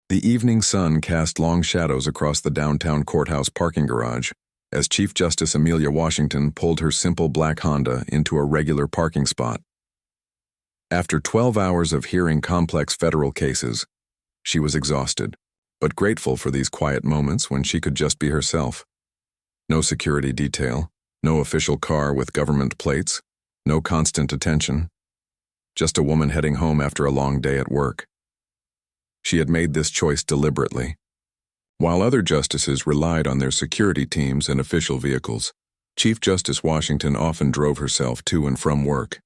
The evening sun cast long shadows across the downtown courthouse parking garage as Chief Justice Amelia Washington pulled her simple black Honda into a regular parking spot. After 12 hours of hearing complex federal cases, she was exhausted, but grateful for these quiet moments when she could just be herself. No security detail, no official car with government plates, no constant attention. Just a woman heading home after a long day at work. She had made this choice deliberately. While other justices relied on their security teams and official vehicles, Chief Justice Washington often drove herself to and from work.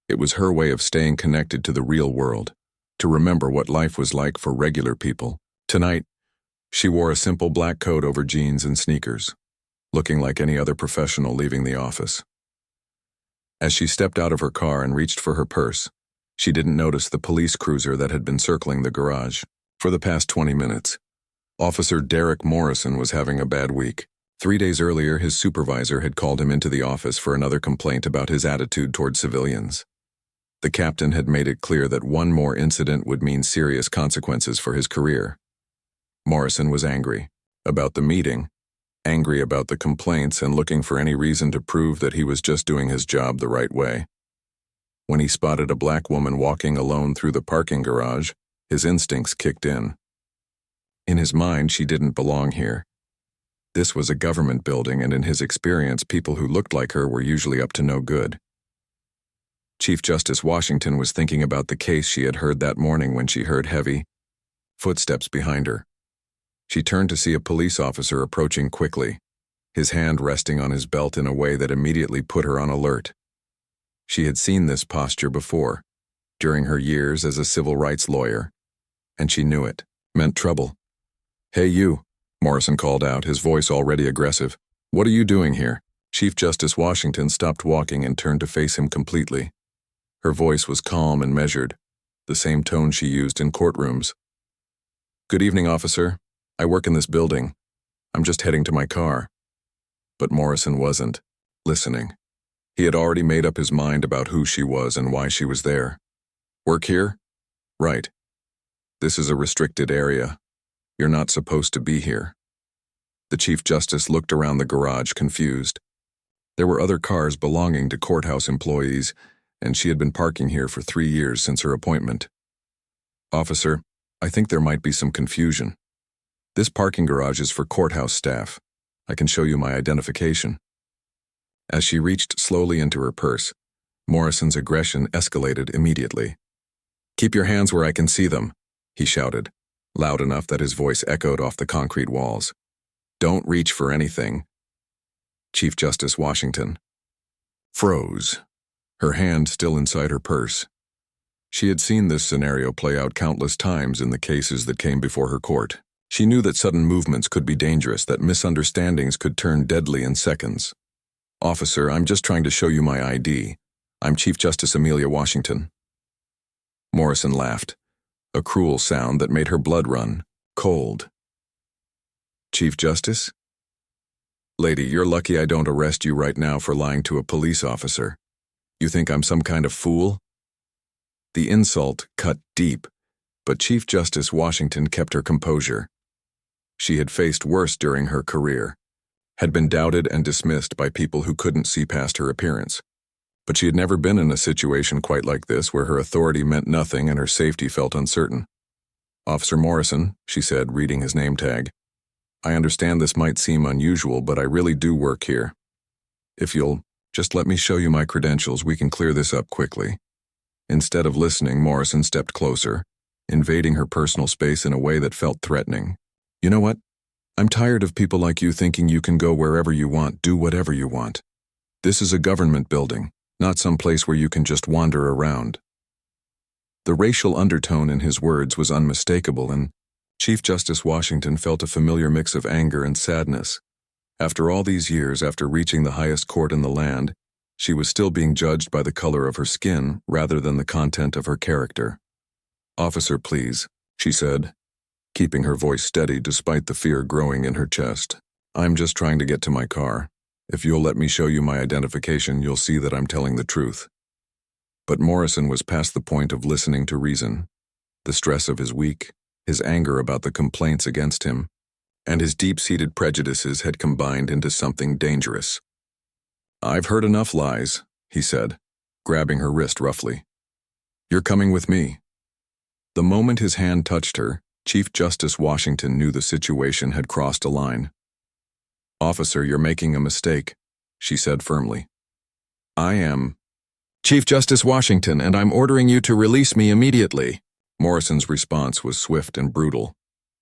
It was her way of staying connected to the real world, to remember what life was like for regular people. Tonight, she wore a simple black coat over jeans and sneakers, looking like any other professional leaving the office. As she stepped out of her car and reached for her purse, she didn't notice the police cruiser that had been circling the garage. For the past 20 minutes, Officer Derek Morrison was having a bad week. 3 days earlier, his supervisor had called him into the office for another complaint about his attitude toward civilians. The captain had made it clear that one more incident would mean serious consequences for his career. Morrison was angry about the meeting, angry about the complaints, and looking for any reason to prove that he was just doing his job the right way. When he spotted a black woman walking alone through the parking garage, his instincts kicked in. In his mind, she didn't belong here. This was a government building, and in his experience, people who looked like her were usually up to no good. Chief Justice Washington was thinking about the case she had heard that morning when she heard heavy footsteps behind her. She turned to see a police officer approaching quickly, his hand resting on his belt in a way that immediately put her on alert. She had seen this posture before, during her years as a civil rights lawyer, and she knew it meant trouble. "Hey you," Morrison called out, his voice already aggressive. "What are you doing here?" Chief Justice Washington stopped walking and turned to face him completely. Her voice was calm and measured, the same tone she used in courtrooms. "Good evening, officer. I work in this building. I'm just heading to my car." But Morrison wasn't listening. He had already made up his mind about who she was and why she was there. "Work here?" "Right. This is a restricted area. You're not supposed to be here." The Chief Justice looked around the garage, confused. There were other cars belonging to courthouse employees, and she had been parking here for 3 years since her appointment. "Officer, I think there might be some confusion. This parking garage is for courthouse staff. I can show you my identification." As she reached slowly into her purse, Morrison's aggression escalated immediately. "Keep your hands where I can see them," he shouted, loud enough that his voice echoed off the concrete walls. "Don't reach for anything." Chief Justice Washington froze, her hand still inside her purse. She had seen this scenario play out countless times in the cases that came before her court. She knew that sudden movements could be dangerous, that misunderstandings could turn deadly in seconds. "Officer, I'm just trying to show you my ID. I'm Chief Justice Amelia Washington." Morrison laughed, a cruel sound that made her blood run cold. "Chief Justice? Lady, you're lucky I don't arrest you right now for lying to a police officer. You think I'm some kind of fool?" The insult cut deep, but Chief Justice Washington kept her composure. She had faced worse during her career, had been doubted and dismissed by people who couldn't see past her appearance. But she had never been in a situation quite like this where her authority meant nothing and her safety felt uncertain. "Officer Morrison," she said, reading his name tag, "I understand this might seem unusual, but I really do work here. If you'll just let me show you my credentials, we can clear this up quickly." Instead of listening, Morrison stepped closer, invading her personal space in a way that felt threatening. "You know what? I'm tired of people like you thinking you can go wherever you want, do whatever you want. This is a government building, not some place where you can just wander around." The racial undertone in his words was unmistakable, and Chief Justice Washington felt a familiar mix of anger and sadness. After all these years, after reaching the highest court in the land, she was still being judged by the color of her skin rather than the content of her character. "Officer, please," she said, keeping her voice steady despite the fear growing in her chest. "I'm just trying to get to my car. If you'll let me show you my identification, you'll see that I'm telling the truth." But Morrison was past the point of listening to reason. The stress of his week, His anger about the complaints against him and his deep-seated prejudices had combined into something dangerous. "I've heard enough lies," he said, grabbing her wrist roughly. "You're coming with me." The moment his hand touched her, Chief Justice Washington knew the situation had crossed a line. "Officer, you're making a mistake," she said firmly. "I am Chief Justice Washington, and I'm ordering you to release me immediately." Morrison's response was swift and brutal.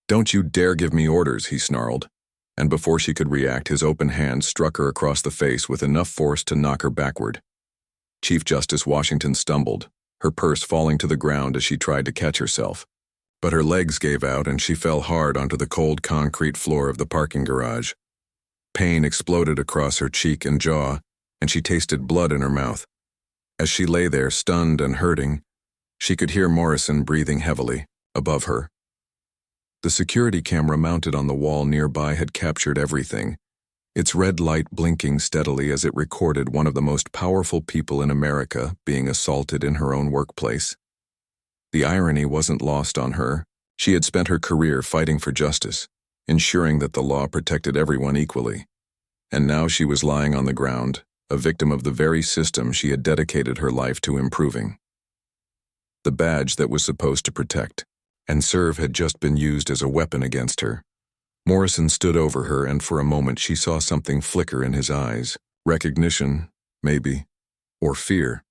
"Don't you dare give me orders," he snarled, and before she could react, his open hand struck her across the face with enough force to knock her backward. Chief Justice Washington stumbled, her purse falling to the ground as she tried to catch herself. But her legs gave out and she fell hard onto the cold concrete floor of the parking garage. Pain exploded across her cheek and jaw, and she tasted blood in her mouth. As she lay there, stunned and hurting, she could hear Morrison breathing heavily above her. The security camera mounted on the wall nearby had captured everything, its red light blinking steadily as it recorded one of the most powerful people in America being assaulted in her own workplace. The irony wasn't lost on her. She had spent her career fighting for justice, ensuring that the law protected everyone equally. And now she was lying on the ground, a victim of the very system she had dedicated her life to improving. The badge that was supposed to protect and serve had just been used as a weapon against her. Morrison stood over her, and for a moment she saw something flicker in his eyes. Recognition, maybe, or fear.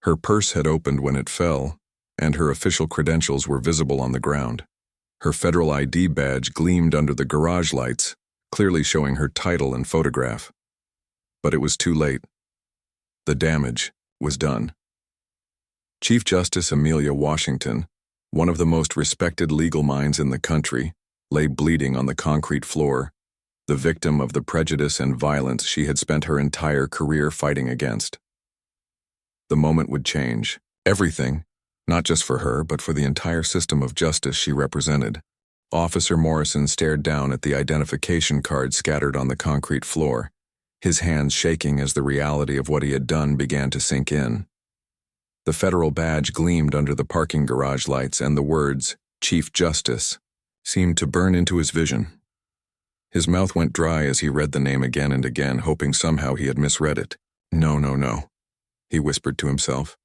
Her purse had opened when it fell, and her official credentials were visible on the ground. Her federal ID badge gleamed under the garage lights, clearly showing her title and photograph. But it was too late. The damage was done. Chief Justice Amelia Washington, one of the most respected legal minds in the country, lay bleeding on the concrete floor, the victim of the prejudice and violence she had spent her entire career fighting against. The moment would change everything, not just for her, but for the entire system of justice she represented. Officer Morrison stared down at the identification card scattered on the concrete floor, his hands shaking as the reality of what he had done began to sink in. The federal badge gleamed under the parking garage lights, and the words, "Chief Justice," seemed to burn into his vision. His mouth went dry as he read the name again and again, hoping somehow he had misread it. No, he whispered to himself,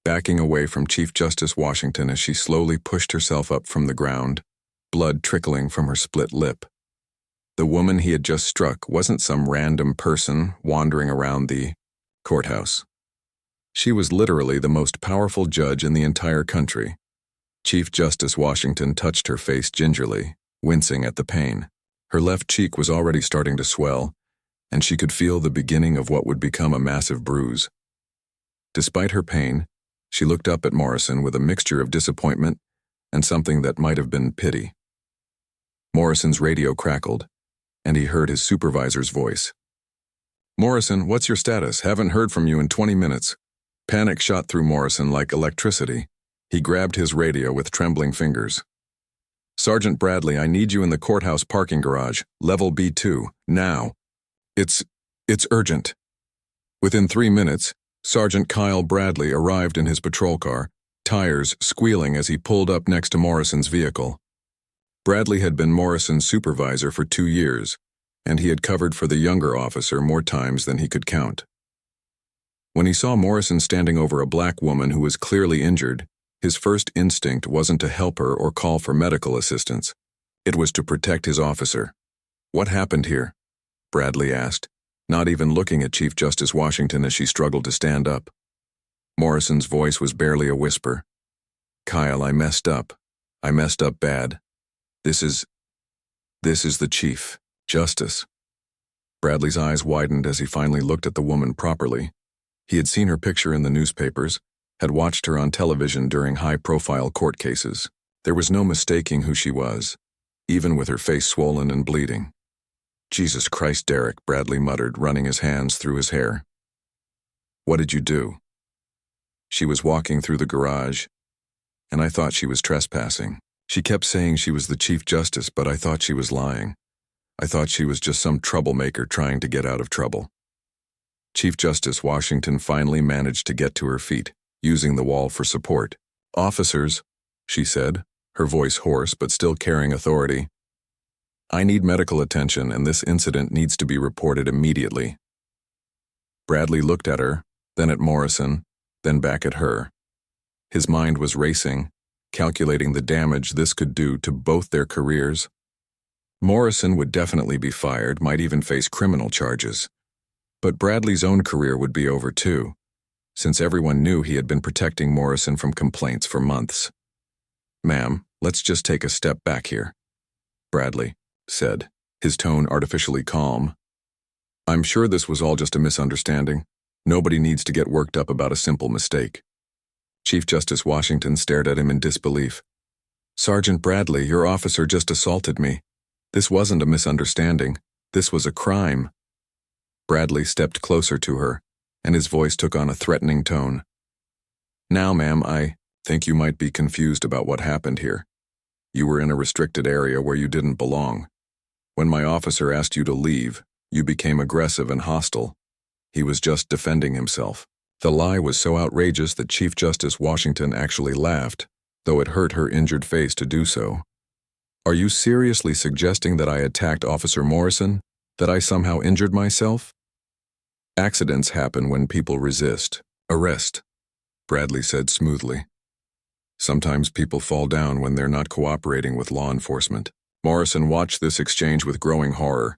backing away from Chief Justice Washington as she slowly pushed herself up from the ground, blood trickling from her split lip. The woman he had just struck wasn't some random person wandering around the courthouse. She was literally the most powerful judge in the entire country. Chief Justice Washington touched her face gingerly, wincing at the pain. Her left cheek was already starting to swell, and she could feel the beginning of what would become a massive bruise. Despite her pain, she looked up at Morrison with a mixture of disappointment and something that might have been pity. Morrison's radio crackled, and he heard his supervisor's voice. "Morrison, what's your status? Haven't heard from you in 20 minutes. Panic shot through Morrison like electricity. He grabbed his radio with trembling fingers. "Sergeant Bradley, I need you in the courthouse parking garage, level B2, now. It's urgent." Within 3 minutes, Sergeant Kyle Bradley arrived in his patrol car, tires squealing as he pulled up next to Morrison's vehicle. Bradley had been Morrison's supervisor for 2 years, and he had covered for the younger officer more times than he could count. When he saw Morrison standing over a black woman who was clearly injured, his first instinct wasn't to help her or call for medical assistance. It was to protect his officer. "What happened here?" Bradley asked, not even looking at Chief Justice Washington as she struggled to stand up. Morrison's voice was barely a whisper. "Kyle, I messed up. I messed up bad. This is the Chief Justice." Bradley's eyes widened as he finally looked at the woman properly. He had seen her picture in the newspapers, had watched her on television during high-profile court cases. There was no mistaking who she was, even with her face swollen and bleeding. "Jesus Christ, Derek," Bradley muttered, running his hands through his hair. "What did you do?" "She was walking through the garage, and I thought she was trespassing. She kept saying she was the Chief Justice, but I thought she was lying. I thought she was just some troublemaker trying to get out of trouble." Chief Justice Washington finally managed to get to her feet, using the wall for support. "Officers," she said, her voice hoarse but still carrying authority. "I need medical attention, and this incident needs to be reported immediately." Bradley looked at her, then at Morrison, then back at her. His mind was racing, calculating the damage this could do to both their careers. Morrison would definitely be fired, might even face criminal charges. But Bradley's own career would be over too, since everyone knew he had been protecting Morrison from complaints for months. "Ma'am, let's just take a step back here," Bradley said, his tone artificially calm. "I'm sure this was all just a misunderstanding. Nobody needs to get worked up about a simple mistake." Chief Justice Washington stared at him in disbelief. "Sergeant Bradley, your officer just assaulted me. This wasn't a misunderstanding. This was a crime." Bradley stepped closer to her, and his voice took on a threatening tone. "Now, ma'am, I think you might be confused about what happened here. You were in a restricted area where you didn't belong. When my officer asked you to leave, you became aggressive and hostile. He was just defending himself." The lie was so outrageous that Chief Justice Washington actually laughed, though it hurt her injured face to do so. "Are you seriously suggesting that I attacked Officer Morrison? That I somehow injured myself?" "Accidents happen when people resist arrest," Bradley said smoothly. "Sometimes people fall down when they're not cooperating with law enforcement." Morrison watched this exchange with growing horror.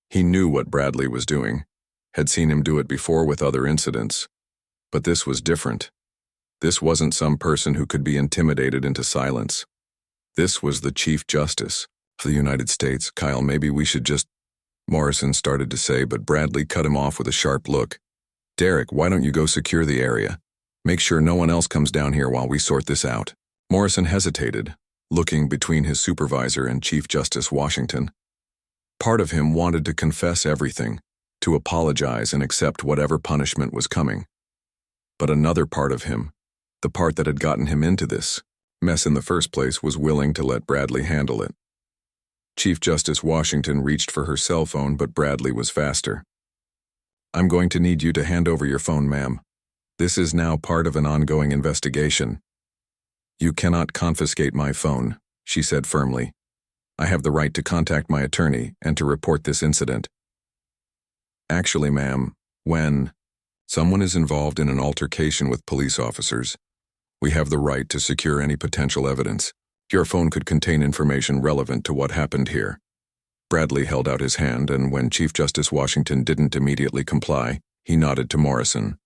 He knew what Bradley was doing, had seen him do it before with other incidents. But this was different. This wasn't some person who could be intimidated into silence. This was the Chief Justice of the United States. "Kyle, maybe we should just—" Morrison started to say, but Bradley cut him off with a sharp look. "Derek, why don't you go secure the area? Make sure no one else comes down here while we sort this out." Morrison hesitated, looking between his supervisor and Chief Justice Washington. Part of him wanted to confess everything, to apologize and accept whatever punishment was coming. But another part of him, the part that had gotten him into this mess in the first place, was willing to let Bradley handle it. Chief Justice Washington reached for her cell phone, but Bradley was faster. "I'm going to need you to hand over your phone, ma'am. This is now part of an ongoing investigation." "You cannot confiscate my phone," she said firmly. "I have the right to contact my attorney and to report this incident." "Actually, ma'am, when someone is involved in an altercation with police officers, we have the right to secure any potential evidence. Your phone could contain information relevant to what happened here." Bradley held out his hand, and when Chief Justice Washington didn't immediately comply, he nodded to Morrison.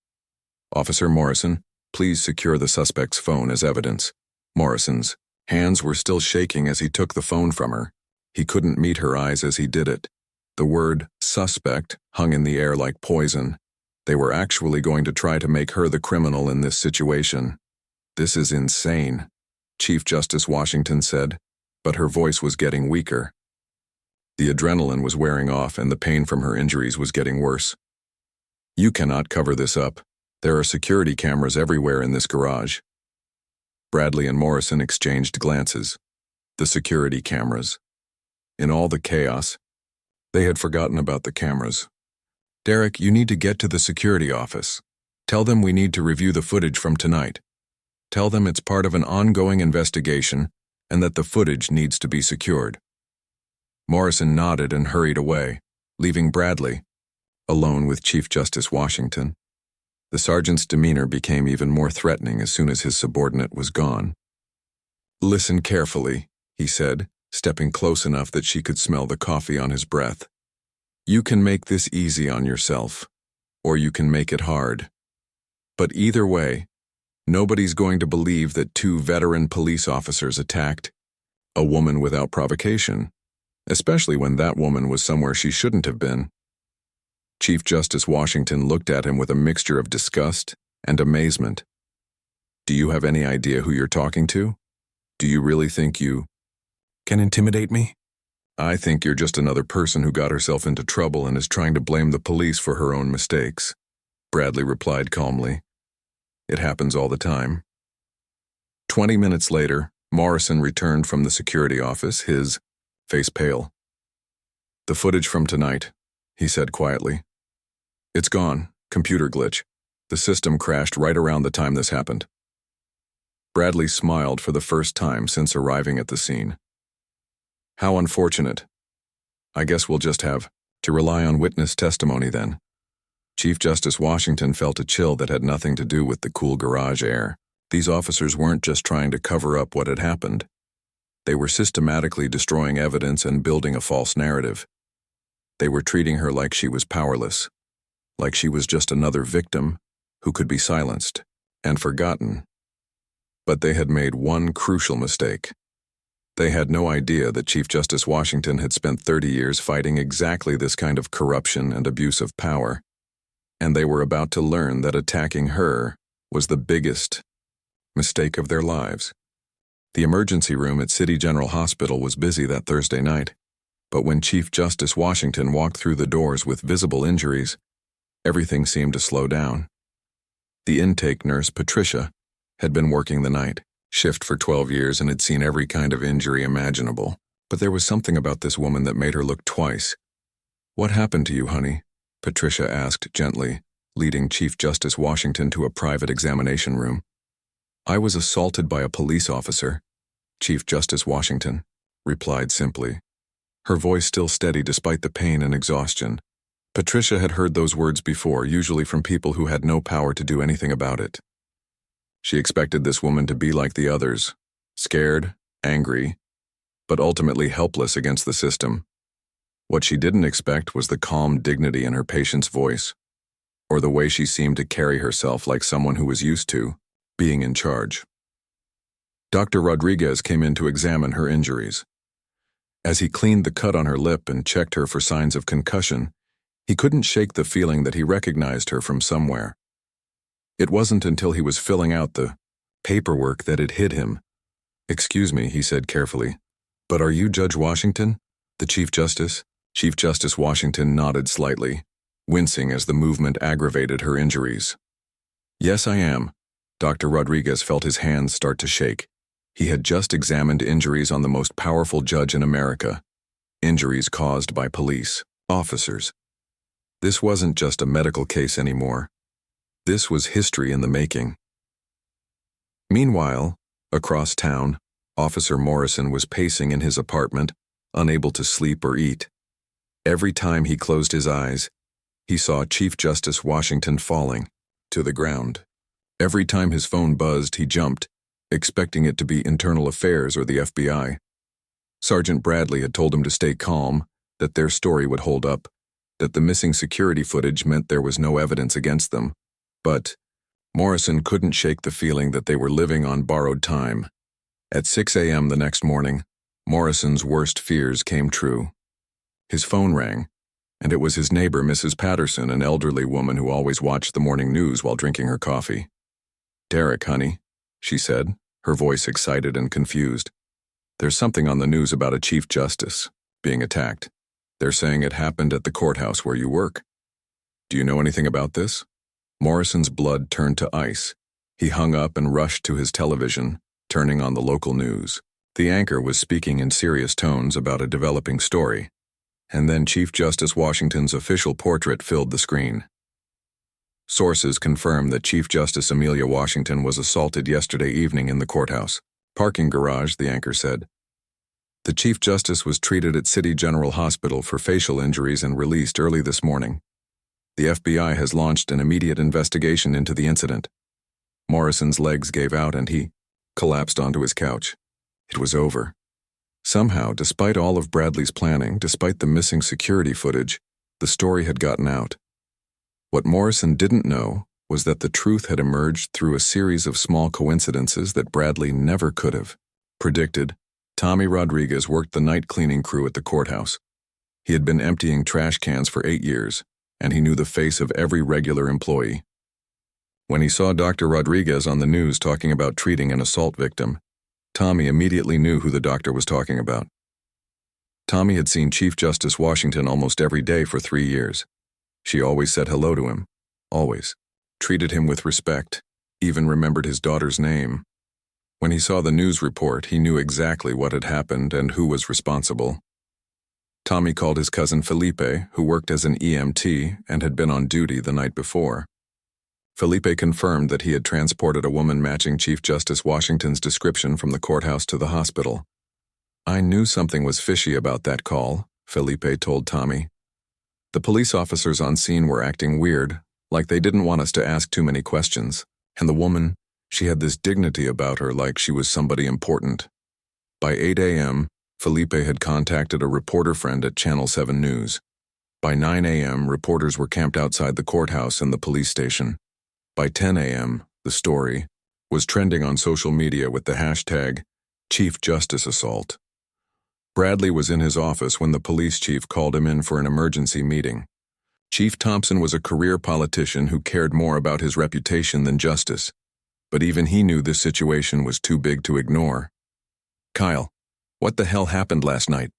"Officer Morrison, please secure the suspect's phone as evidence." Morrison's hands were still shaking as he took the phone from her. He couldn't meet her eyes as he did it. The word "suspect" hung in the air like poison. They were actually going to try to make her the criminal in this situation. "This is insane," Chief Justice Washington said, but her voice was getting weaker. The adrenaline was wearing off and the pain from her injuries was getting worse. "You cannot cover this up. There are security cameras everywhere in this garage." Bradley and Morrison exchanged glances. The security cameras. In all the chaos, they had forgotten about the cameras. "Derek, you need to get to the security office. Tell them we need to review the footage from tonight. Tell them it's part of an ongoing investigation and that the footage needs to be secured." Morrison nodded and hurried away, leaving Bradley alone with Chief Justice Washington. The sergeant's demeanor became even more threatening as soon as his subordinate was gone. "Listen carefully," he said, stepping close enough that she could smell the coffee on his breath. "You can make this easy on yourself, or you can make it hard. But either way, nobody's going to believe that two veteran police officers attacked a woman without provocation, especially when that woman was somewhere she shouldn't have been." Chief Justice Washington looked at him with a mixture of disgust and amazement. "Do you have any idea who you're talking to? Do you really think you can intimidate me? I think you're just another person who got herself into trouble and is trying to blame the police for her own mistakes," Bradley replied calmly. "It happens all the time." 20 minutes later, Morrison returned from the security office, his face pale. "The footage from tonight," he said quietly. "It's gone. Computer glitch. The system crashed right around the time this happened." Bradley smiled for the first time since arriving at the scene. How unfortunate. I guess we'll just have to rely on witness testimony then. Chief Justice Washington felt a chill that had nothing to do with the cool garage air. These officers weren't just trying to cover up what had happened. They were systematically destroying evidence and building a false narrative. They were treating her like she was powerless, like she was just another victim who could be silenced and forgotten. But they had made one crucial mistake. They had no idea that Chief Justice Washington had spent 30 years fighting exactly this kind of corruption and abuse of power, and they were about to learn that attacking her was the biggest mistake of their lives. The emergency room at City General Hospital was busy that Thursday night, but when Chief Justice Washington walked through the doors with visible injuries, everything seemed to slow down. The intake nurse, Patricia, had been working the night shift for 12 years and had seen every kind of injury imaginable, but there was something about this woman that made her look twice. "What happened to you, honey?" Patricia asked gently, leading Chief Justice Washington to a private examination room. "I was assaulted by a police officer," Chief Justice Washington replied simply, her voice still steady despite the pain and exhaustion. Patricia had heard those words before, usually from people who had no power to do anything about it. She expected this woman to be like the others, scared, angry, but ultimately helpless against the system. What she didn't expect was the calm dignity in her patient's voice, or the way she seemed to carry herself like someone who was used to being in charge. Dr. Rodriguez came in to examine her injuries. As he cleaned the cut on her lip and checked her for signs of concussion, he couldn't shake the feeling that he recognized her from somewhere. It wasn't until he was filling out the paperwork that it hit him. "Excuse me," he said carefully, "but are you Judge Washington, the Chief Justice?" Chief Justice Washington nodded slightly, wincing as the movement aggravated her injuries. "Yes, I am." Dr. Rodriguez felt his hands start to shake. He had just examined injuries on the most powerful judge in America, injuries caused by police officers. This wasn't just a medical case anymore. This was history in the making. Meanwhile, across town, Officer Morrison was pacing in his apartment, unable to sleep or eat. Every time he closed his eyes, he saw Chief Justice Washington falling to the ground. Every time his phone buzzed, he jumped, expecting it to be Internal Affairs or the FBI. Sergeant Bradley had told him to stay calm, that their story would hold up, that the missing security footage meant there was no evidence against them. But Morrison couldn't shake the feeling that they were living on borrowed time. At 6 a.m. the next morning, Morrison's worst fears came true. His phone rang, and it was his neighbor, Mrs. Patterson, an elderly woman who always watched the morning news while drinking her coffee. "Derek, honey," she said, her voice excited and confused. "There's something on the news about a Chief Justice being attacked. They're saying it happened at the courthouse where you work. Do you know anything about this?" Morrison's blood turned to ice. He hung up and rushed to his television, turning on the local news. The anchor was speaking in serious tones about a developing story, and then Chief Justice Washington's official portrait filled the screen. Sources confirmed that Chief Justice Amelia Washington was assaulted yesterday evening in the courthouse parking garage, the anchor said. The Chief Justice was treated at City General Hospital for facial injuries and released early this morning. The FBI has launched an immediate investigation into the incident. Morrison's legs gave out and he collapsed onto his couch. It was over. Somehow, despite all of Bradley's planning, despite the missing security footage, the story had gotten out. What Morrison didn't know was that the truth had emerged through a series of small coincidences that Bradley never could have predicted. Tommy Rodriguez worked the night cleaning crew at the courthouse. He had been emptying trash cans for 8 years, and he knew the face of every regular employee. When he saw Dr. Rodriguez on the news talking about treating an assault victim, Tommy immediately knew who the doctor was talking about. Tommy had seen Chief Justice Washington almost every day for 3 years. She always said hello to him, always, treated him with respect, even remembered his daughter's name. When he saw the news report, he knew exactly what had happened and who was responsible. Tommy called his cousin Felipe, who worked as an EMT and had been on duty the night before. Felipe confirmed that he had transported a woman matching Chief Justice Washington's description from the courthouse to the hospital. "I knew something was fishy about that call," Felipe told Tommy. "The police officers on scene were acting weird, like they didn't want us to ask too many questions. And the woman, she had this dignity about her like she was somebody important." By 8 a.m., Felipe had contacted a reporter friend at Channel 7 News. By 9 a.m., reporters were camped outside the courthouse and the police station. By 10 a.m., the story was trending on social media with the hashtag Chief Justice Assault. Bradley was in his office when the police chief called him in for an emergency meeting. Chief Thompson was a career politician who cared more about his reputation than justice, but even he knew this situation was too big to ignore. "Kyle, what the hell happened last night?"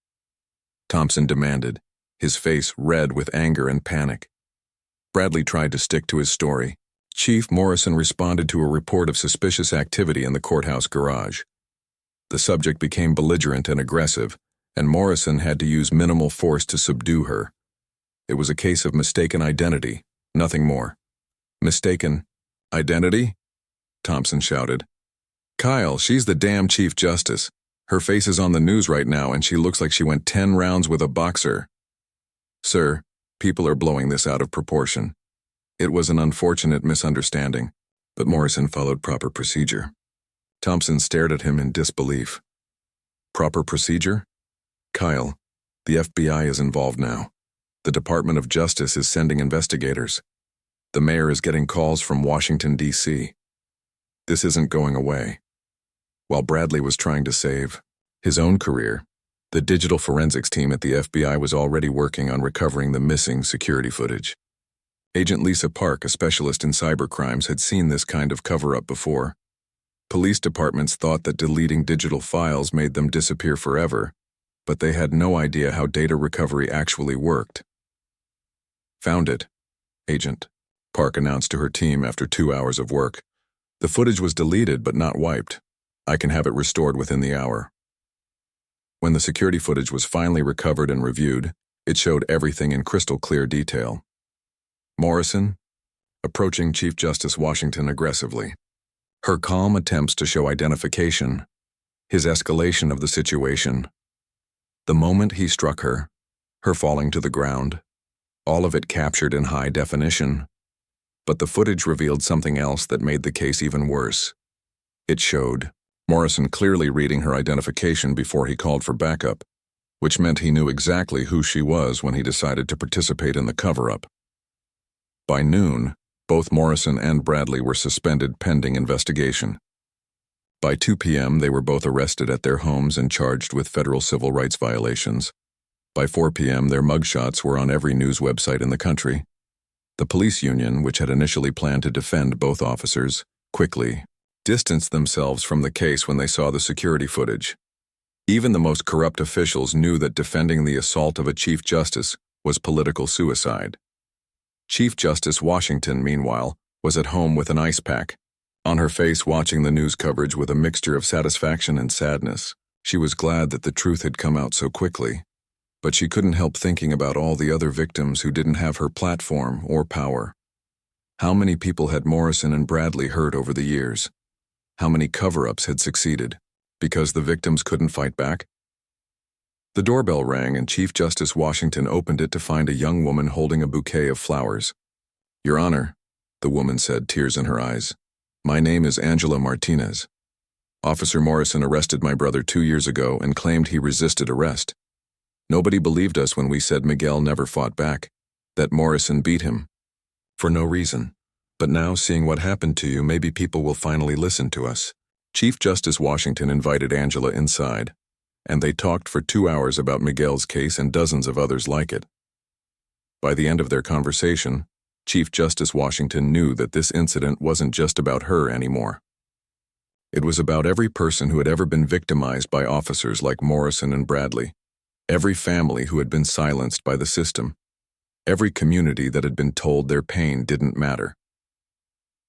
Thompson demanded, his face red with anger and panic. Bradley tried to stick to his story. Chief Morrison responded to a report of suspicious activity in the courthouse garage. The subject became belligerent and aggressive, and Morrison had to use minimal force to subdue her. It was a case of mistaken identity, nothing more. "Mistaken identity?" Thompson shouted. "Kyle, she's the damn Chief Justice. Her face is on the news right now and she looks like she went 10 rounds with a boxer." "Sir, people are blowing this out of proportion. It was an unfortunate misunderstanding, but Morrison followed proper procedure." Thompson stared at him in disbelief. "Proper procedure? Kyle, the FBI is involved now. The Department of Justice is sending investigators. The mayor is getting calls from Washington, D.C. This isn't going away." While Bradley was trying to save his own career, the digital forensics team at the FBI was already working on recovering the missing security footage. Agent Lisa Park, a specialist in cybercrimes, had seen this kind of cover-up before. Police departments thought that deleting digital files made them disappear forever, but they had no idea how data recovery actually worked. "Found it, Agent," Park announced to her team after 2 hours of work. "The footage was deleted but not wiped. I can have it restored within the hour." When the security footage was finally recovered and reviewed, it showed everything in crystal clear detail. Morrison, approaching Chief Justice Washington aggressively. Her calm attempts to show identification. His escalation of the situation. The moment he struck her, her falling to the ground. All of it captured in high definition. But the footage revealed something else that made the case even worse. It showed Morrison clearly reading her identification before he called for backup, which meant he knew exactly who she was when he decided to participate in the cover-up. By noon, both Morrison and Bradley were suspended pending investigation. By 2 p.m., they were both arrested at their homes and charged with federal civil rights violations. By 4 p.m., their mugshots were on every news website in the country. The police union, which had initially planned to defend both officers, quickly distanced themselves from the case when they saw the security footage. Even the most corrupt officials knew that defending the assault of a Chief Justice was political suicide. Chief Justice Washington, meanwhile, was at home with an ice pack, on her face watching the news coverage with a mixture of satisfaction and sadness. She was glad that the truth had come out so quickly, but she couldn't help thinking about all the other victims who didn't have her platform or power. How many people had Morrison and Bradley hurt over the years? How many cover-ups had succeeded because the victims couldn't fight back? The doorbell rang and Chief Justice Washington opened it to find a young woman holding a bouquet of flowers. "Your Honor," the woman said, tears in her eyes, "my name is Angela Martinez. Officer Morrison arrested my brother 2 years ago and claimed he resisted arrest. Nobody believed us when we said Miguel never fought back, that Morrison beat him. For no reason. But now, seeing what happened to you, maybe people will finally listen to us." Chief Justice Washington invited Angela inside, and they talked for 2 hours about Miguel's case and dozens of others like it. By the end of their conversation, Chief Justice Washington knew that this incident wasn't just about her anymore. It was about every person who had ever been victimized by officers like Morrison and Bradley, every family who had been silenced by the system, every community that had been told their pain didn't matter.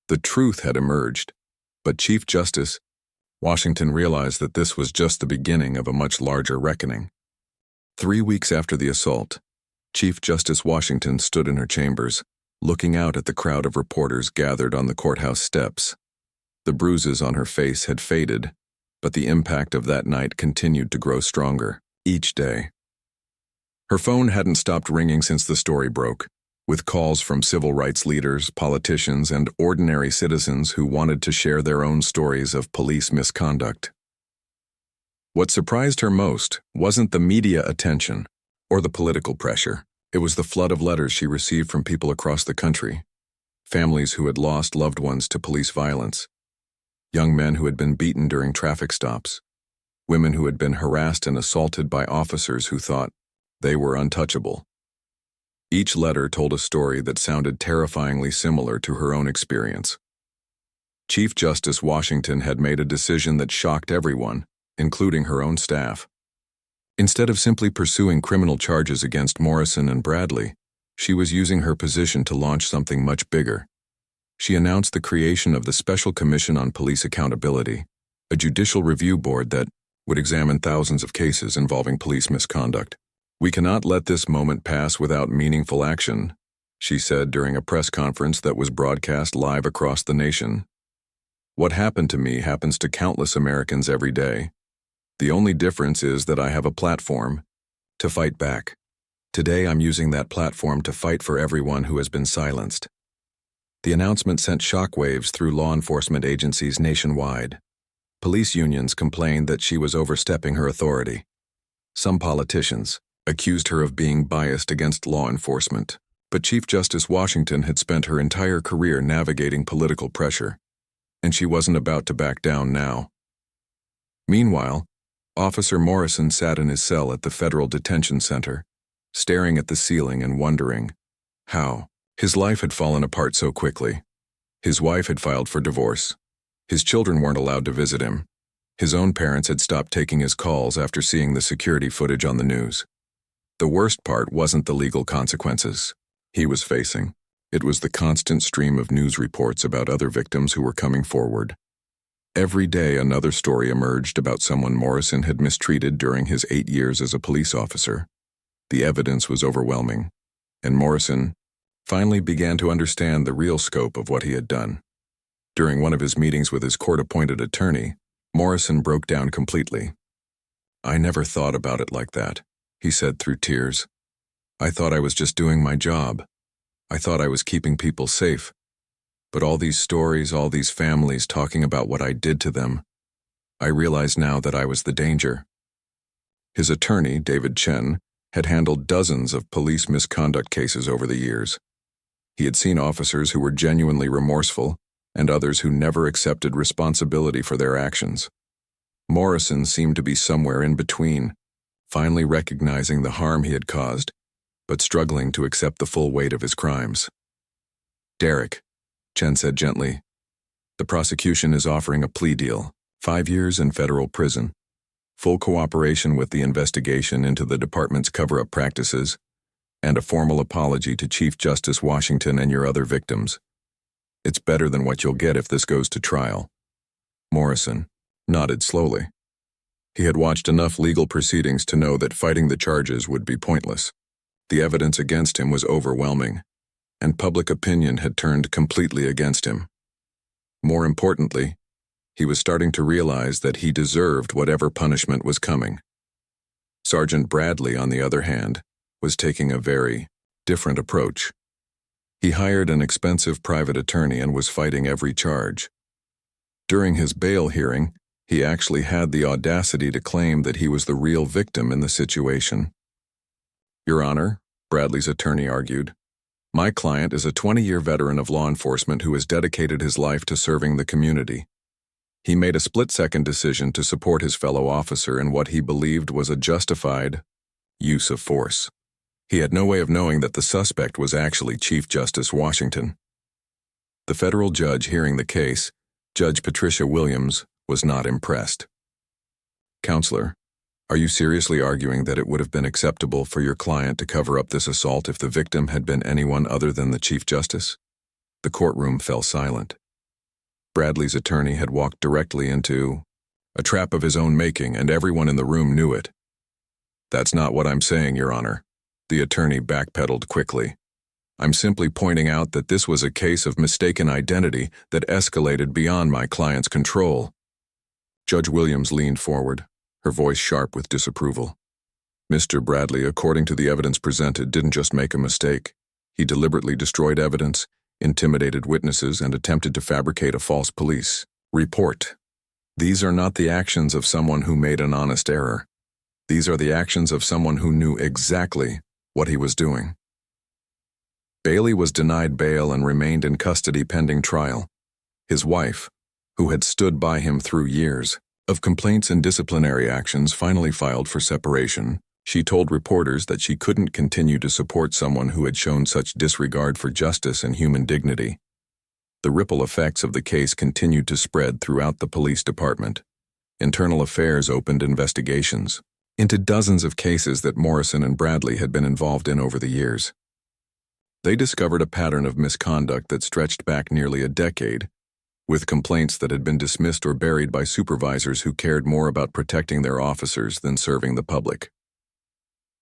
The truth had emerged, but Chief Justice Washington realized that this was just the beginning of a much larger reckoning. 3 weeks after the assault, Chief Justice Washington stood in her chambers, looking out at the crowd of reporters gathered on the courthouse steps. The bruises on her face had faded, but the impact of that night continued to grow stronger each day. Her phone hadn't stopped ringing since the story broke, with calls from civil rights leaders, politicians, and ordinary citizens who wanted to share their own stories of police misconduct. What surprised her most wasn't the media attention or the political pressure. It was the flood of letters she received from people across the country, families who had lost loved ones to police violence, young men who had been beaten during traffic stops, women who had been harassed and assaulted by officers who thought they were untouchable. Each letter told a story that sounded terrifyingly similar to her own experience. Chief Justice Washington had made a decision that shocked everyone, including her own staff. Instead of simply pursuing criminal charges against Morrison and Bradley, she was using her position to launch something much bigger. She announced the creation of the Special Commission on Police Accountability, a judicial review board that would examine thousands of cases involving police misconduct. "We cannot let this moment pass without meaningful action," she said during a press conference that was broadcast live across the nation. "What happened to me happens to countless Americans every day. The only difference is that I have a platform to fight back. Today I'm using that platform to fight for everyone who has been silenced." The announcement sent shockwaves through law enforcement agencies nationwide. Police unions complained that she was overstepping her authority. Some politicians accused her of being biased against law enforcement, but Chief Justice Washington had spent her entire career navigating political pressure, and she wasn't about to back down now. Meanwhile, Officer Morrison sat in his cell at the Federal Detention Center, staring at the ceiling and wondering how his life had fallen apart so quickly. His wife had filed for divorce. His children weren't allowed to visit him. His own parents had stopped taking his calls after seeing the security footage on the news. The worst part wasn't the legal consequences he was facing. It was the constant stream of news reports about other victims who were coming forward. Every day another story emerged about someone Morrison had mistreated during his 8 years as a police officer. The evidence was overwhelming, and Morrison finally began to understand the real scope of what he had done. During one of his meetings with his court-appointed attorney, Morrison broke down completely. "I never thought about it like that," he said through tears. "I thought I was just doing my job. I thought I was keeping people safe. But all these stories, all these families talking about what I did to them, I realize now that I was the danger." His attorney, David Chen, had handled dozens of police misconduct cases over the years. He had seen officers who were genuinely remorseful and others who never accepted responsibility for their actions. Morrison seemed to be somewhere in between, finally recognizing the harm he had caused, but struggling to accept the full weight of his crimes. "Derek," Chen said gently, "the prosecution is offering a plea deal, 5 years in federal prison, full cooperation with the investigation into the department's cover-up practices, and a formal apology to Chief Justice Washington and your other victims. It's better than what you'll get if this goes to trial." Morrison nodded slowly. He had watched enough legal proceedings to know that fighting the charges would be pointless. The evidence against him was overwhelming, and public opinion had turned completely against him. More importantly, he was starting to realize that he deserved whatever punishment was coming. Sergeant Bradley, on the other hand, was taking a very different approach. He hired an expensive private attorney and was fighting every charge. During his bail hearing, he actually had the audacity to claim that he was the real victim in the situation. "Your Honor," Bradley's attorney argued, "my client is a 20-year veteran of law enforcement who has dedicated his life to serving the community. He made a split-second decision to support his fellow officer in what he believed was a justified use of force. He had no way of knowing that the suspect was actually Chief Justice Washington." The federal judge hearing the case, Judge Patricia Williams, was not impressed. "Counselor, are you seriously arguing that it would have been acceptable for your client to cover up this assault if the victim had been anyone other than the Chief Justice?" The courtroom fell silent. Bradley's attorney had walked directly into a trap of his own making, and everyone in the room knew it. "That's not what I'm saying, Your Honor," the attorney backpedaled quickly. I'm simply pointing out that this was a case of mistaken identity that escalated beyond my client's control." Judge Williams leaned forward, her voice sharp with disapproval. "Mr. Bradley, according to the evidence presented, didn't just make a mistake. He deliberately destroyed evidence, intimidated witnesses, and attempted to fabricate a false police report. These are not the actions of someone who made an honest error. These are the actions of someone who knew exactly what he was doing." Bailey was denied bail and remained in custody pending trial. His wife, who had stood by him through years of complaints and disciplinary actions, finally filed for separation. She told reporters that she couldn't continue to support someone who had shown such disregard for justice and human dignity. The ripple effects of the case continued to spread throughout the police department. Internal Affairs opened investigations into dozens of cases that Morrison and Bradley had been involved in over the years. They discovered a pattern of misconduct that stretched back nearly a decade, with complaints that had been dismissed or buried by supervisors who cared more about protecting their officers than serving the public.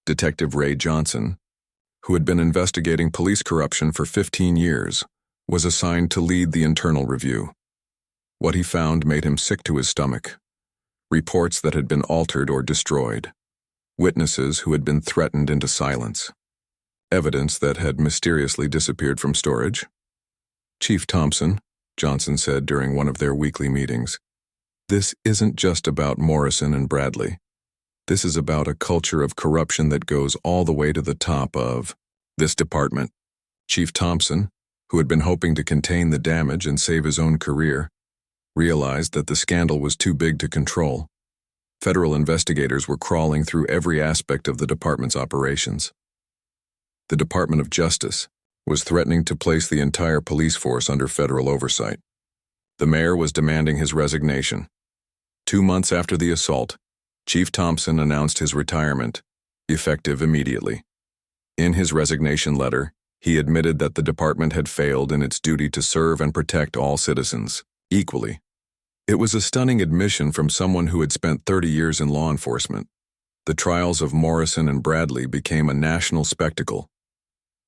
Detective Ray Johnson, who had been investigating police corruption for 15 years, was assigned to lead the internal review. What he found made him sick to his stomach. Reports that had been altered or destroyed. Witnesses who had been threatened into silence. Evidence that had mysteriously disappeared from storage. "Chief Thompson," Johnson said during one of their weekly meetings, "this isn't just about Morrison and Bradley. This is about a culture of corruption that goes all the way to the top of this department." Chief Thompson, who had been hoping to contain the damage and save his own career, realized that the scandal was too big to control. Federal investigators were crawling through every aspect of the department's operations. The Department of Justice was threatening to place the entire police force under federal oversight. The mayor was demanding his resignation. 2 months after the assault, Chief Thompson announced his retirement, effective immediately. In his resignation letter, he admitted that the department had failed in its duty to serve and protect all citizens equally. It was a stunning admission from someone who had spent 30 years in law enforcement. The trials of Morrison and Bradley became a national spectacle.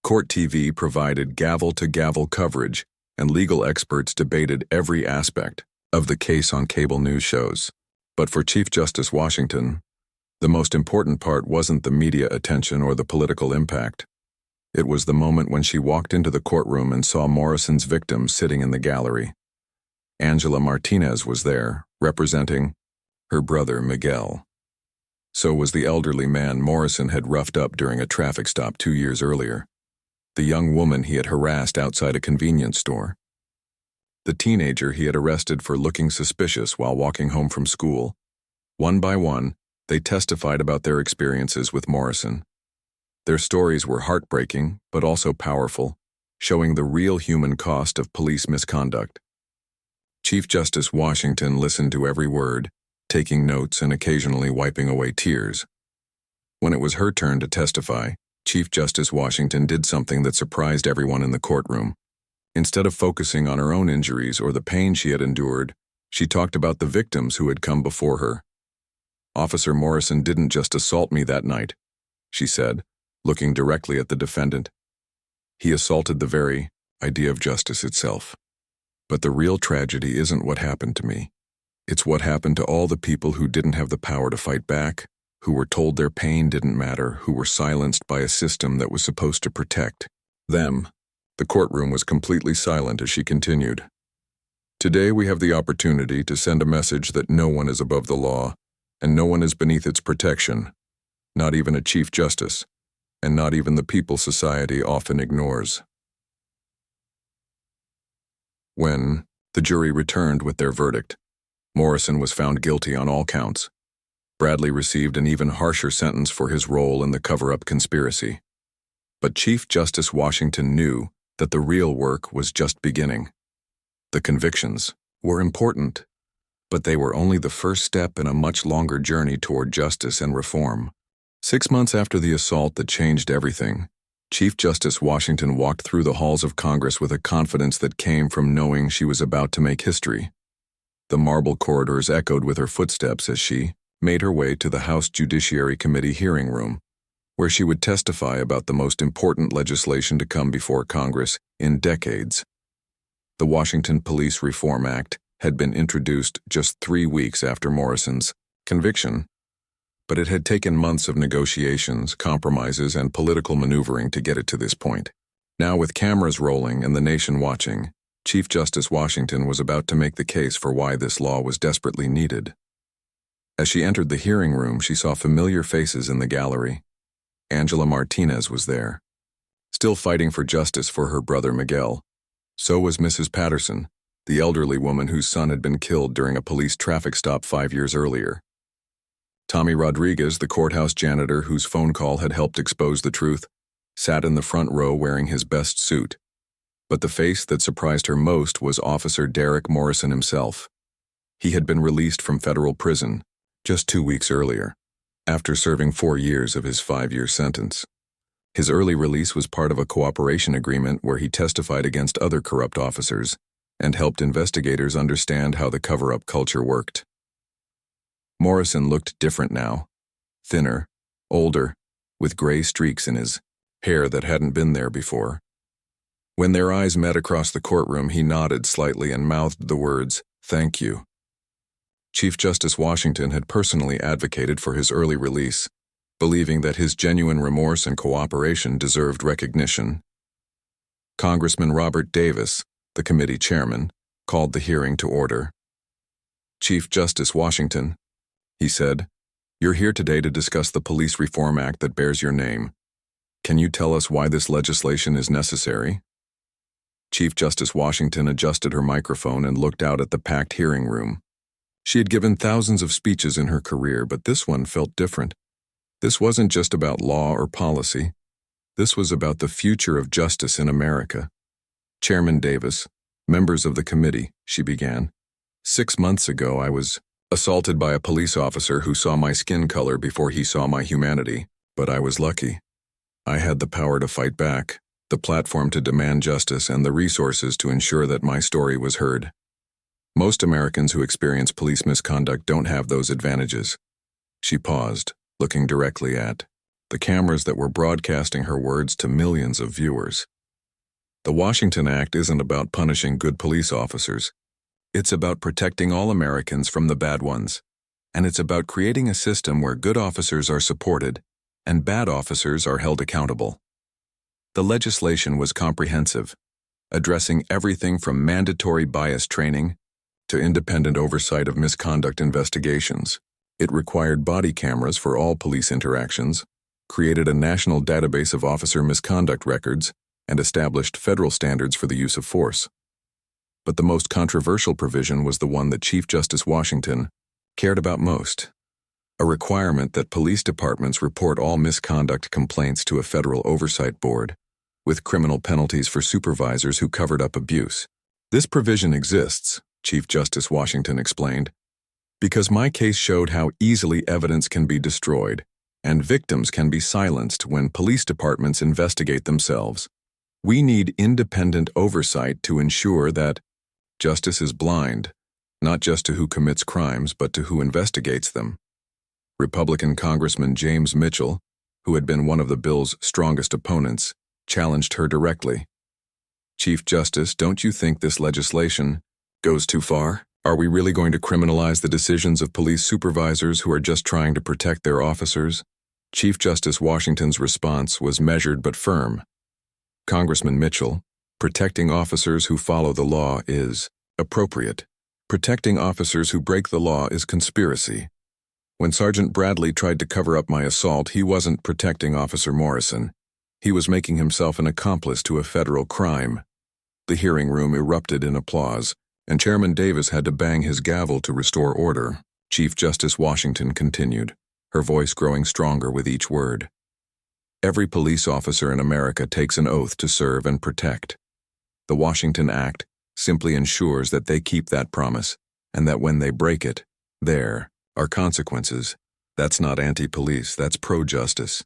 Court TV provided gavel-to-gavel coverage, and legal experts debated every aspect of the case on cable news shows. But for Chief Justice Washington, the most important part wasn't the media attention or the political impact. It was the moment when she walked into the courtroom and saw Morrison's victim sitting in the gallery. Angela Martinez was there, representing her brother Miguel. So was the elderly man Morrison had roughed up during a traffic stop 2 years earlier. The young woman he had harassed outside a convenience store. The teenager he had arrested for looking suspicious while walking home from school. One by one, they testified about their experiences with Morrison. Their stories were heartbreaking, but also powerful, showing the real human cost of police misconduct. Chief Justice Washington listened to every word, taking notes and occasionally wiping away tears. When it was her turn to testify, Chief Justice Washington did something that surprised everyone in the courtroom. Instead of focusing on her own injuries or the pain she had endured, she talked about the victims who had come before her. "Officer Morrison didn't just assault me that night," she said, looking directly at the defendant. "He assaulted the very idea of justice itself. But the real tragedy isn't what happened to me. It's what happened to all the people who didn't have the power to fight back, who were told their pain didn't matter, who were silenced by a system that was supposed to protect them." The courtroom was completely silent as she continued. "Today we have the opportunity to send a message that no one is above the law, and no one is beneath its protection, not even a Chief Justice, and not even the people society often ignores." When the jury returned with their verdict, Morrison was found guilty on all counts. Bradley received an even harsher sentence for his role in the cover-up conspiracy. But Chief Justice Washington knew that the real work was just beginning. The convictions were important, but they were only the first step in a much longer journey toward justice and reform. 6 months after the assault that changed everything, Chief Justice Washington walked through the halls of Congress with a confidence that came from knowing she was about to make history. The marble corridors echoed with her footsteps as she made her way to the House Judiciary Committee hearing room, where she would testify about the most important legislation to come before Congress in decades. The Washington Police Reform Act had been introduced just 3 weeks after Morrison's conviction, but it had taken months of negotiations, compromises, and political maneuvering to get it to this point. Now, with cameras rolling and the nation watching, Chief Justice Washington was about to make the case for why this law was desperately needed. As she entered the hearing room, she saw familiar faces in the gallery. Angela Martinez was there, still fighting for justice for her brother Miguel. So was Mrs. Patterson, the elderly woman whose son had been killed during a police traffic stop 5 years earlier. Tommy Rodriguez, the courthouse janitor whose phone call had helped expose the truth, sat in the front row wearing his best suit. But the face that surprised her most was Officer Derek Morrison himself. He had been released from federal prison just 2 weeks earlier, after serving 4 years of his 5-year sentence. His early release was part of a cooperation agreement where he testified against other corrupt officers and helped investigators understand how the cover-up culture worked. Morrison looked different now, thinner, older, with gray streaks in his hair that hadn't been there before. When their eyes met across the courtroom, he nodded slightly and mouthed the words, "Thank you." Chief Justice Washington had personally advocated for his early release, believing that his genuine remorse and cooperation deserved recognition. Congressman Robert Davis, the committee chairman, called the hearing to order. "Chief Justice Washington," he said, "you're here today to discuss the Police Reform Act that bears your name. Can you tell us why this legislation is necessary?" Chief Justice Washington adjusted her microphone and looked out at the packed hearing room. She had given thousands of speeches in her career, but this one felt different. This wasn't just about law or policy. This was about the future of justice in America. "Chairman Davis, members of the committee," she began. "6 months ago, I was assaulted by a police officer who saw my skin color before he saw my humanity, but I was lucky. I had the power to fight back, the platform to demand justice, and the resources to ensure that my story was heard. Most Americans who experience police misconduct don't have those advantages." She paused, looking directly at the cameras that were broadcasting her words to millions of viewers. The Washington Act isn't about punishing good police officers. It's about protecting all Americans from the bad ones. And it's about creating a system where good officers are supported and bad officers are held accountable. The legislation was comprehensive, addressing everything from mandatory bias training to independent oversight of misconduct investigations. It required body cameras for all police interactions, created a national database of officer misconduct records, and established federal standards for the use of force. But the most controversial provision was the one that Chief Justice Washington cared about most: a requirement that police departments report all misconduct complaints to a federal oversight board, with criminal penalties for supervisors who covered up abuse. "This provision exists," Chief Justice Washington explained, "because my case showed how easily evidence can be destroyed and victims can be silenced when police departments investigate themselves. We need independent oversight to ensure that justice is blind, not just to who commits crimes, but to who investigates them." Republican Congressman James Mitchell, who had been one of the bill's strongest opponents, challenged her directly. "Chief Justice, don't you think this legislation goes too far? Are we really going to criminalize the decisions of police supervisors who are just trying to protect their officers?" Chief Justice Washington's response was measured but firm. "Congressman Mitchell, protecting officers who follow the law is appropriate. Protecting officers who break the law is conspiracy. When Sergeant Bradley tried to cover up my assault, he wasn't protecting Officer Morrison. He was making himself an accomplice to a federal crime." The hearing room erupted in applause, and Chairman Davis had to bang his gavel to restore order. Chief Justice Washington continued, her voice growing stronger with each word. "Every police officer in America takes an oath to serve and protect. The Washington Act simply ensures that they keep that promise, and that when they break it, there are consequences. That's not anti-police, that's pro-justice."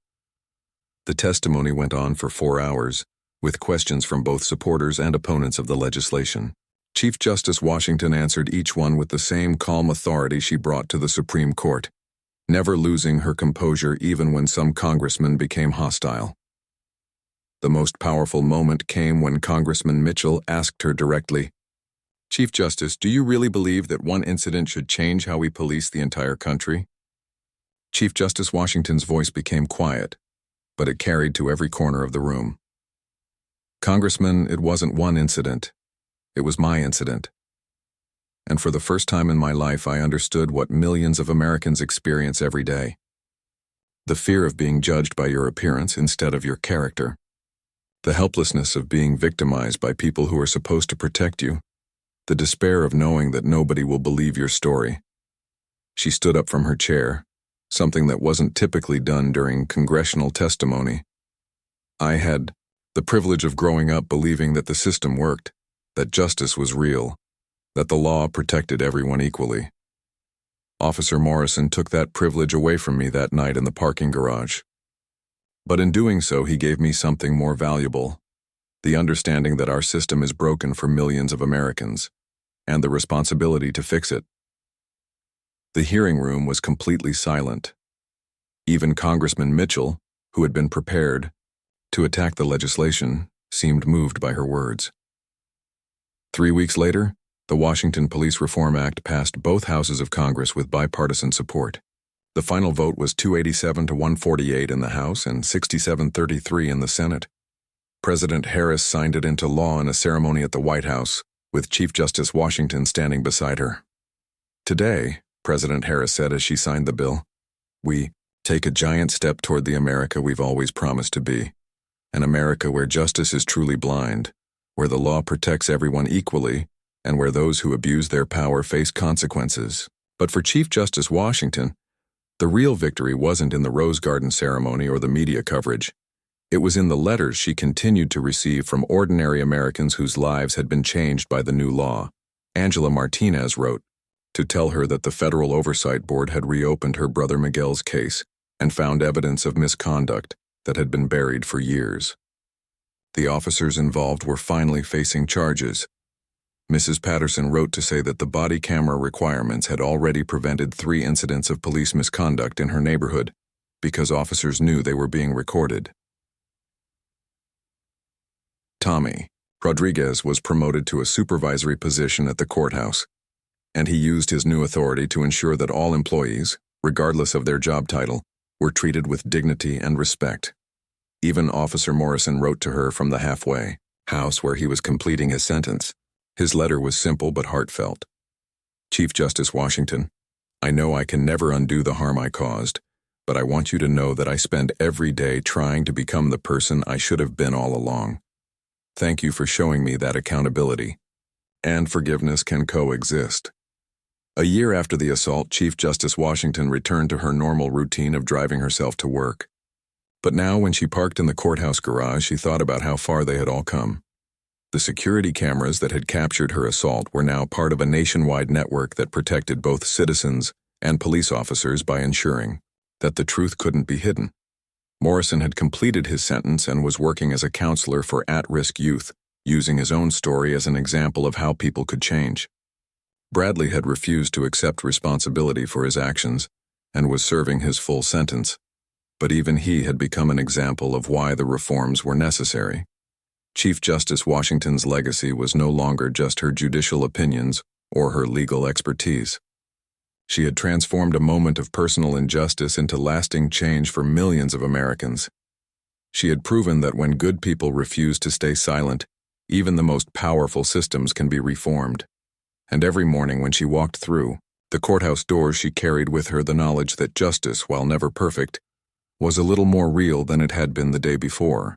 The testimony went on for 4 hours, with questions from both supporters and opponents of the legislation. Chief Justice Washington answered each one with the same calm authority she brought to the Supreme Court. never losing her composure even when some congressmen became hostile. The most powerful moment came when Congressman Mitchell asked her directly, "Chief Justice, do you really believe that one incident should change how we police the entire country?" Chief Justice Washington's voice became quiet, but it carried to every corner of the room. "Congressman, it wasn't one incident. It was my incident. And for the first time in my life, I understood what millions of Americans experience every day. The fear of being judged by your appearance instead of your character. The helplessness of being victimized by people who are supposed to protect you. The despair of knowing that nobody will believe your story." She stood up from her chair, something that wasn't typically done during congressional testimony. "I had the privilege of growing up believing that the system worked, that justice was real, that the law protected everyone equally. Officer Morrison took that privilege away from me that night in the parking garage. But in doing so, he gave me something more valuable, the understanding that our system is broken for millions of Americans, and the responsibility to fix it." The hearing room was completely silent. Even Congressman Mitchell, who had been prepared to attack the legislation, seemed moved by her words. 3 weeks later, the Washington Police Reform Act passed both houses of Congress with bipartisan support. The final vote was 287 to 148 in the House and 67-33 in the Senate. President Harris signed it into law in a ceremony at the White House, with Chief Justice Washington standing beside her. "Today," President Harris said as she signed the bill, "we take a giant step toward the America we've always promised to be, an America where justice is truly blind, where the law protects everyone equally, and where those who abuse their power face consequences." But for Chief Justice Washington, the real victory wasn't in the Rose Garden ceremony or the media coverage. It was in the letters she continued to receive from ordinary Americans whose lives had been changed by the new law. Angela Martinez wrote to tell her that the Federal Oversight Board had reopened her brother Miguel's case and found evidence of misconduct that had been buried for years. The officers involved were finally facing charges. Mrs. Patterson wrote to say that the body camera requirements had already prevented 3 incidents of police misconduct in her neighborhood because officers knew they were being recorded. Tommy Rodriguez was promoted to a supervisory position at the courthouse, and he used his new authority to ensure that all employees, regardless of their job title, were treated with dignity and respect. Even Officer Morrison wrote to her from the halfway house where he was completing his sentence. His letter was simple but heartfelt. "Chief Justice Washington, I know I can never undo the harm I caused, but I want you to know that I spend every day trying to become the person I should have been all along. Thank you for showing me that accountability. And forgiveness can coexist." A year after the assault, Chief Justice Washington returned to her normal routine of driving herself to work. But now, when she parked in the courthouse garage, she thought about how far they had all come. The security cameras that had captured her assault were now part of a nationwide network that protected both citizens and police officers by ensuring that the truth couldn't be hidden. Morrison had completed his sentence and was working as a counselor for at-risk youth, using his own story as an example of how people could change. Bradley had refused to accept responsibility for his actions and was serving his full sentence, but even he had become an example of why the reforms were necessary. Chief Justice Washington's legacy was no longer just her judicial opinions or her legal expertise. She had transformed a moment of personal injustice into lasting change for millions of Americans. She had proven that when good people refuse to stay silent, even the most powerful systems can be reformed. And every morning when she walked through the courthouse doors, she carried with her the knowledge that justice, while never perfect, was a little more real than it had been the day before.